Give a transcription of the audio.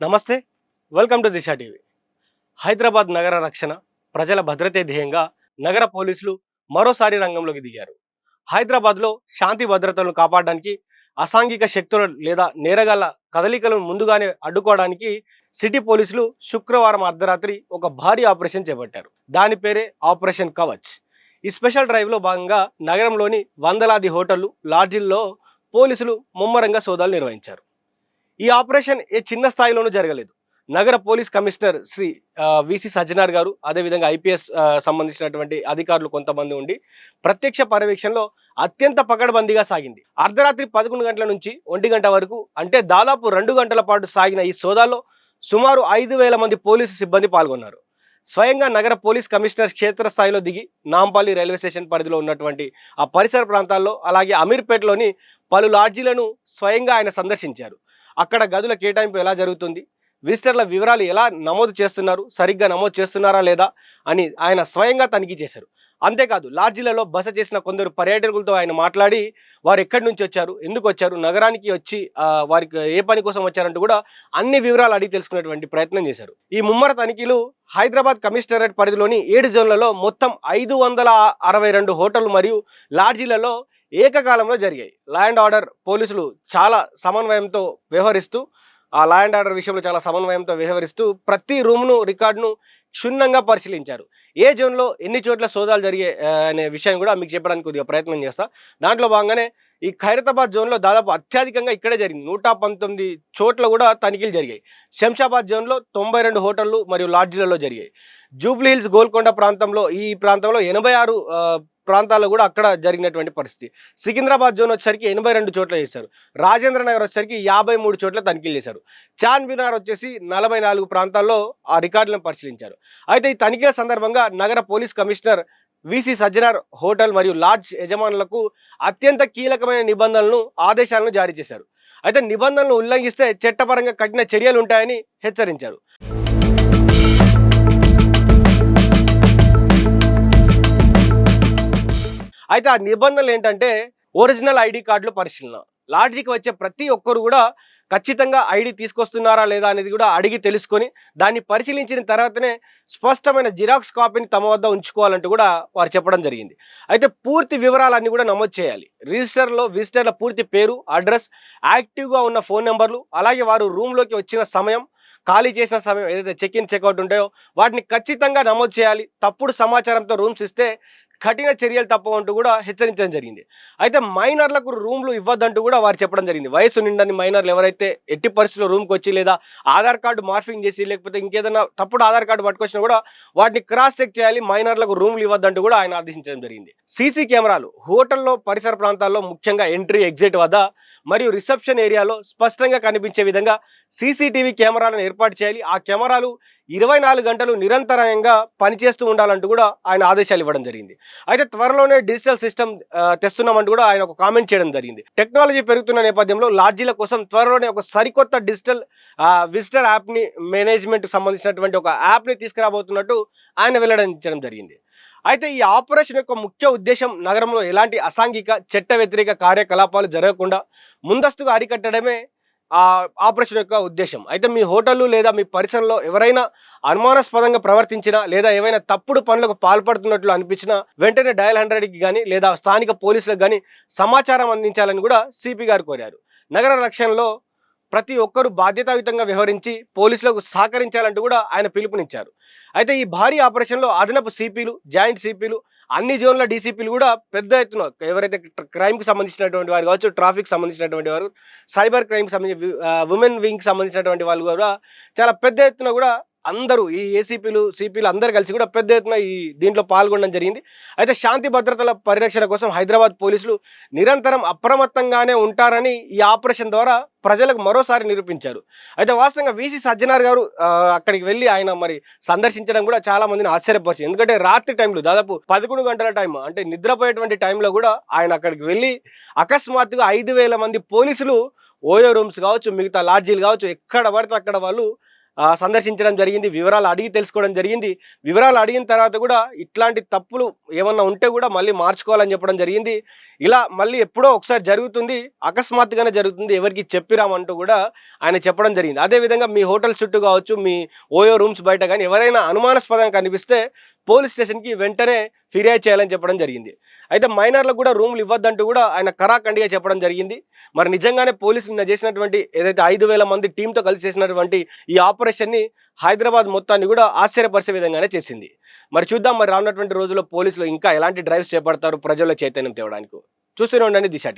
నమస్తే. Welcome to Disha TV. Hyderabad నగర రక్షణ, ప్రజల భద్రతే ధ్యేయంగా నగర పోలీసులు మరోసారి రంగంలోకి దిగారు. హైదరాబాద్లో శాంతి భద్రతలను కాపాడడానికి, అసాంఘిక శక్తులు లేదా నేరగాళ్ల కదలికలను ముందుగానే అడ్డుకోవడానికి సిటీ పోలీసులు శుక్రవారం అర్ధరాత్రి ఒక భారీ ఆపరేషన్ చేపట్టారు. దాని పేరే ఆపరేషన్ కవచ్. ఈ స్పెషల్ డ్రైవ్లో భాగంగా నగరంలోని వందలాది హోటళ్లు, లాడ్జిల్లో పోలీసులు ముమ్మరంగా సోదాలు నిర్వహించారు. ఈ ఆపరేషన్ ఏ చిన్న స్థాయిలోనూ జరగలేదు. నగర police commissioner Shri V C Sajjanar గారు, అదేవిధంగా ఐపీఎస్ సంబంధించినటువంటి అధికారులు కొంతమంది ఉండి ప్రత్యక్ష పర్యవేక్షణలో అత్యంత పకడ్బందీగా సాగింది. అర్ధరాత్రి 11 గంటల నుంచి 1 గంట వరకు, అంటే దాదాపు 2 గంటల పాటు సాగిన ఈ సోదాల్లో సుమారు 5,000 మంది పోలీసు సిబ్బంది పాల్గొన్నారు. స్వయంగా నగర పోలీస్ కమిషనర్ క్షేత్రస్థాయిలో దిగి నాంపల్లి రైల్వే స్టేషన్ పరిధిలో ఉన్నటువంటి ఆ పరిసర ప్రాంతాల్లో, అలాగే అమీర్పేటలోని పలు లాడ్జీలను స్వయంగా ఆయన సందర్శించారు. అక్కడ గదుల కేటాయింపు ఎలా జరుగుతుంది, విజిటర్ల వివరాలు ఎలా నమోదు చేస్తున్నారు, సరిగ్గా నమోదు చేస్తున్నారా లేదా అని ఆయన స్వయంగా తనిఖీ చేశారు. అంతేకాదు లాడ్జీలలో బస చేసిన కొందరు పర్యాటకులతో ఆయన మాట్లాడి వారు ఎక్కడి నుంచి వచ్చారు, ఎందుకు వచ్చారు, నగరానికి వచ్చి వారికి ఏ పని కోసం వచ్చారంటూ కూడా అన్ని వివరాలు అడిగి తెలుసుకునేటువంటి ప్రయత్నం చేశారు. ఈ ముమ్మర తనిఖీలు హైదరాబాద్ కమిషనరేట్ పరిధిలోని 7 జోన్లలో మొత్తం 562 హోటళ్లు మరియు లాడ్జీలలో ఏకకాలంలో జరిగాయి. లా అండ్ ఆర్డర్ పోలీసులు చాలా సమన్వయంతో వ్యవహరిస్తూ ప్రతి రూమ్ను, రికార్డును క్షుణ్ణంగా పరిశీలించారు. ఏ జోన్లో ఎన్ని చోట్ల సోదాలు జరిగే అనే విషయాన్ని కూడా మీకు చెప్పడానికి కొద్దిగా ప్రయత్నం చేస్తా. దాంట్లో భాగంగానే ఈ ఖైరతాబాద్ జోన్లో దాదాపు అత్యధికంగా ఇక్కడే జరిగింది. 119 చోట్ల కూడా తనిఖీలు జరిగాయి. శంషాబాద్ జోన్లో 92 హోటళ్లు మరియు లాడ్జీలలో జరిగాయి. జూబ్లీ హిల్స్, గోల్కొండ ప్రాంతంలో 86 ప్రాంతాల్లో కూడా అక్కడ జరిగినటువంటి పరిస్థితి. సికింద్రాబాద్ జోన్ వచ్చేసరికి 82 చోట్ల చేశారు. రాజేంద్ర నగర్ వచ్చేసరికి 53 చోట్ల తనిఖీలు చేశారు. చార్మినార్ వచ్చేసి 44 ప్రాంతాల్లో ఆ రికార్డులను పరిశీలించారు. అయితే ఈ తనిఖీల సందర్భంగా నగర police commissioner VC Sajjanar hotel మరియు లాడ్జ్ యజమానులకు అత్యంత కీలకమైన నిబంధనలను, ఆదేశాలను జారీ చేశారు. అయితే నిబంధనలను ఉల్లంఘిస్తే చట్టపరంగా కఠిన చర్యలు ఉంటాయని హెచ్చరించారు. అయితే ఆ నిబంధనలు ఏంటంటే ఒరిజినల్ ఐడి కార్డుల పరిశీలన. లాడ్జీకి వచ్చే ప్రతి ఒక్కరు కూడా ఖచ్చితంగా ఐడి తీసుకొస్తున్నారా లేదా అనేది కూడా అడిగి తెలుసుకొని దాన్ని పరిశీలించిన తర్వాతనే స్పష్టమైన జిరాక్స్ కాపీని తమ వద్ద ఉంచుకోవాలంటూ కూడా వారు చెప్పడం జరిగింది. అయితే పూర్తి వివరాలన్నీ కూడా నమోదు చేయాలి. రిజిస్టర్లో విజిటర్ల పూర్తి పేరు, అడ్రస్, యాక్టివ్గా ఉన్న ఫోన్ నెంబర్లు, అలాగే వారు రూమ్లోకి వచ్చిన సమయం, ఖాళీ చేసిన సమయం, ఏదైతే చెక్ ఇన్ చెక్అవుట్ ఉంటాయో వాటిని ఖచ్చితంగా నమోదు చేయాలి. తప్పుడు సమాచారంతో రూమ్స్ ఇస్తే కఠిన చర్యలు తప్పవంటూ కూడా హెచ్చరించడం జరిగింది. అయితే మైనర్లకు రూమ్లు ఇవ్వద్దంటూ కూడా వారు చెప్పడం జరిగింది. వయసు నిండని మైనర్లు ఎవరైతే ఎట్టి పరిస్థితుల్లో రూమ్కి వచ్చి లేదా ఆధార్ కార్డు మార్ఫింగ్ చేసి లేకపోతే ఇంకేదైనా తప్పుడు ఆధార్ కార్డు పట్టుకొచ్చినా కూడా వాటిని క్రాస్ చెక్ చేయాలి, మైనర్లకు రూమ్లు ఇవ్వద్దంటూ కూడా ఆయన ఆదేశించడం జరిగింది. సీసీ కెమెరాలు హోటల్లో పరిసర ప్రాంతాల్లో, ముఖ్యంగా ఎంట్రీ, ఎగ్జిట్ వద్ద మరియు రిసెప్షన్ ఏరియాలో స్పష్టంగా కనిపించే విధంగా సీసీటీవీ కెమెరాలను ఏర్పాటు చేయాలి. ఆ కెమెరాలు 24 గంటలు నిరంతరంగా పనిచేస్తూ ఉండాలంటూ కూడా ఆయన ఆదేశాలు ఇవ్వడం జరిగింది. అయితే త్వరలోనే డిజిటల్ సిస్టమ్ తెస్తున్నామంటూ కూడా ఆయన ఒక కామెంట్ చేయడం జరిగింది. టెక్నాలజీ పెరుగుతున్న నేపథ్యంలో లాడ్జీల కోసం త్వరలోనే ఒక సరికొత్త డిజిటల్ విజిటర్ యాప్ని, మేనేజ్మెంట్ సంబంధించినటువంటి ఒక యాప్ని తీసుకురాబోతున్నట్టు ఆయన వెల్లడించడం జరిగింది. అయితే ఈ ఆపరేషన్ యొక్క ముఖ్య ఉద్దేశం నగరంలో ఎలాంటి అసాంఘిక, చట్ట వ్యతిరేక కార్యకలాపాలు జరగకుండా ముందస్తుగా అరికట్టడమే ఆపరేషన్ యొక్క ఉద్దేశం. అయితే మీ హోటళ్ళు లేదా మీ పరిసరంలో ఎవరైనా అనుమానాస్పదంగా ప్రవర్తించినా లేదా ఏవైనా తప్పుడు పనులకు పాల్పడుతున్నట్లు అనిపించినా వెంటనే డయల్ 100కి కానీ లేదా స్థానిక పోలీసులకు కానీ సమాచారం అందించాలని కూడా సిపి గారు కోరారు. నగర రక్షణలో ప్రతి ఒక్కరూ బాధ్యతాయుతంగా వ్యవహరించి పోలీసులకు సహకరించాలంటూ కూడా ఆయన పిలుపునిచ్చారు. అయితే ఈ భారీ ఆపరేషన్లో అదనపు సిపిలు, జాయింట్ సిపిలు, అన్ని జోన్ల డీసీపీలు కూడా పెద్ద ఎత్తున ఎవరైతే క్రైమ్కి సంబంధించినటువంటి వారు కావచ్చు, ట్రాఫిక్ సంబంధించినటువంటి వారు, సైబర్ క్రైమ్కి సంబంధించి ఉమెన్ వింగ్కి సంబంధించినటువంటి వాళ్ళు కూడా చాలా పెద్ద ఎత్తున కూడా అందరూ ఈ ఏసీపీలు, సిపిలు అందరు కలిసి కూడా పెద్ద ఎత్తున ఈ దీంట్లో పాల్గొనడం జరిగింది. అయితే శాంతి భద్రతల పరిరక్షణ కోసం హైదరాబాద్ పోలీసులు నిరంతరం అప్రమత్తంగానే ఉంటారని ఈ ఆపరేషన్ ద్వారా ప్రజలకు మరోసారి నిరూపించారు. అయితే వాస్తవంగా విసి సజ్జనార్ గారు అక్కడికి వెళ్ళి ఆయన మరి సందర్శించడం కూడా చాలా మందిని ఆశ్చర్యపరిచింది. ఎందుకంటే రాత్రి టైంలో దాదాపు 11 గంటల టైం, అంటే నిద్రపోయేటువంటి టైంలో కూడా ఆయన అక్కడికి వెళ్ళి అకస్మాత్తుగా 5,000 మంది పోలీసులు ఓయో రూమ్స్ కావచ్చు, మిగతా లాడ్జీలు కావచ్చు, ఎక్కడ పడితే అక్కడ వాళ్ళు సందర్శించడం జరిగింది. వివరాలు అడిగి తెలుసుకోవడం జరిగింది. వివరాలు అడిగిన తర్వాత కూడా ఇట్లాంటి తప్పులు ఏమన్నా ఉంటే కూడా మళ్ళీ మార్చుకోవాలని చెప్పడం జరిగింది. ఇలా మళ్ళీ ఎప్పుడో ఒకసారి జరుగుతుంది. అకస్మాత్తుగానే జరుగుతుంది. ఎవరికీ చెప్పిరామంటూ కూడా ఆయన చెప్పడం జరిగింది. అదేవిధంగా మీ హోటల్ చుట్టూ కావచ్చు, మీ ఓయో రూమ్స్ బయట గానీ ఎవరైనా అనుమానాస్పదంగా కనిపిస్తే పోలీస్ స్టేషన్‌కి వెంటనే ఫిర్యాదు చేయాలని చెప్పడం జరిగింది. అయితే మైనర్‌లకు కూడా రూమ్‌లు ఇవ్వద్దంటూ కూడా ఆయన ఖరాఖండిగా చెప్పడం జరిగింది. మరి నిజంగానే పోలీసులు నిన్న చేసినటువంటి ఏదైతే 5,000 మంది టీమ్‌తో కలిసి చేసినటువంటి ఈ ఆపరేషన్‌ని హైదరాబాద్ మొత్తాన్ని కూడా ఆశ్చర్యపరిచే విధంగానే చేసింది. మరి చూద్దాం మరి రానున్నటువంటి రోజుల్లో పోలీసులు ఇంకా ఎలాంటి డ్రైవ్స్ చేపడతారు ప్రజల్లో చైతన్యం తేవడానికి. చూస్తూనే ఉండండి దిశ టీవీ.